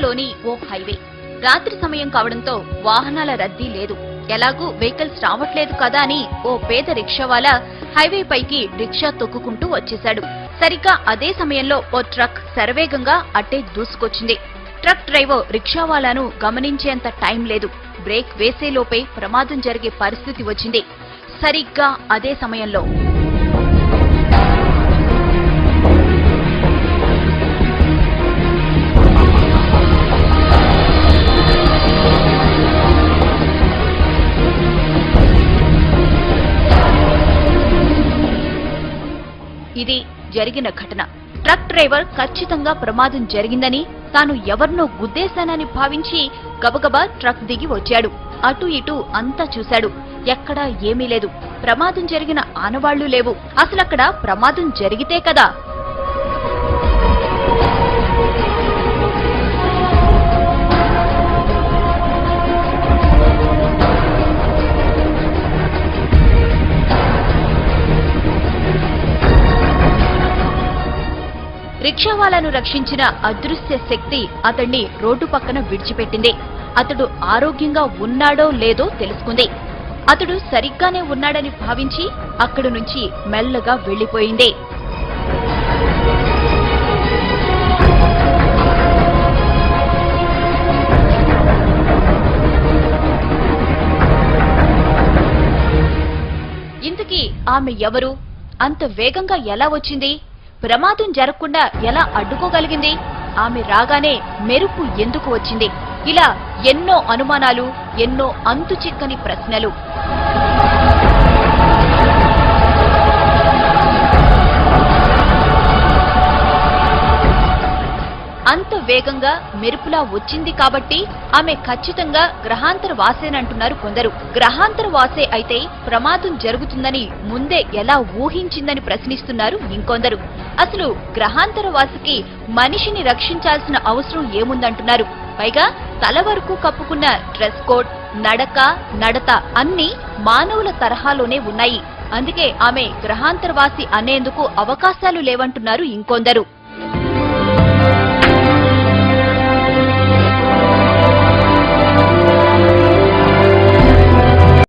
నగరంలోని ఓ హైవే. రాత్రి సమయం కావడంతో వాహనాల రద్దీ లేదు. ఎలాగూ వెహికల్స్ రావట్లేదు కదా అని ఓ పేద రిక్షావాలా హైవే పైకి రిక్షా తొక్కుకుంటూ వచ్చేశాడు. సరిగ్గా అదే సమయంలో ఓ ట్రక్ శరవేగంగా అట్టే దూసుకొచ్చింది. ట్రక్ డ్రైవర్ రిక్షావాలాను గమనించేంత టైం లేదు. బ్రేక్ వేసేలోపే ప్రమాదం జరిగే పరిస్థితి వచ్చింది. సరిగ్గా అదే సమయంలో ఇది జరిగిన ఘటన. ట్రక్ డ్రైవర్ ఖచ్చితంగా ప్రమాదం జరిగిందని, తాను ఎవరినో గుద్దేశానని భావించి గబగబా ట్రక్ దిగి వచ్చాడు. అటు ఇటు అంతా చూశాడు. ఎక్కడా ఏమీ లేదు. ప్రమాదం జరిగిన ఆనవాళ్లు లేవు. అసలక్కడ ప్రమాదం జరిగితే కదా. రిక్షావాలాను రక్షించిన అదృశ్య శక్తి అతన్ని రోడ్డు పక్కన విడిచిపెట్టింది. అతడు ఆరోగ్యంగా ఉన్నాడో లేదో తెలుసుకుంది. అతడు సరిగ్గానే ఉన్నాడని భావించి అక్కడి నుంచి మెల్లగా వెళ్లిపోయింది. ఇంతకీ ఆమె ఎవరు? అంత వేగంగా ఎలా వచ్చింది? ప్రమాదం జరగకుండా ఎలా అడ్డుకోగలిగింది? ఆమె రాగానే మెరుపు ఎందుకు వచ్చింది? ఇలా ఎన్నో అనుమానాలు, ఎన్నో అంతు చిక్కని ప్రశ్నలు. అంత వేగంగా మెరుపులా వచ్చింది కాబట్టి ఆమె ఖచ్చితంగా గ్రహాంతర వాసేనంటున్నారు కొందరు. గ్రహాంతర వాసే అయితే ప్రమాదం జరుగుతుందని ముందే ఎలా ఊహించిందని ప్రశ్నిస్తున్నారు ఇంకొందరు. అసలు గ్రహాంతర వాసికి మనిషిని రక్షించాల్సిన అవసరం ఏముందంటున్నారు. పైగా తల వరకు కప్పుకున్న డ్రెస్ కోడ్, నడక, నడత అన్నీ మానవుల తరహాలోనే ఉన్నాయి. అందుకే ఆమె గ్రహాంతరవాసి అనేందుకు అవకాశాలు లేవంటున్నారు ఇంకొందరు.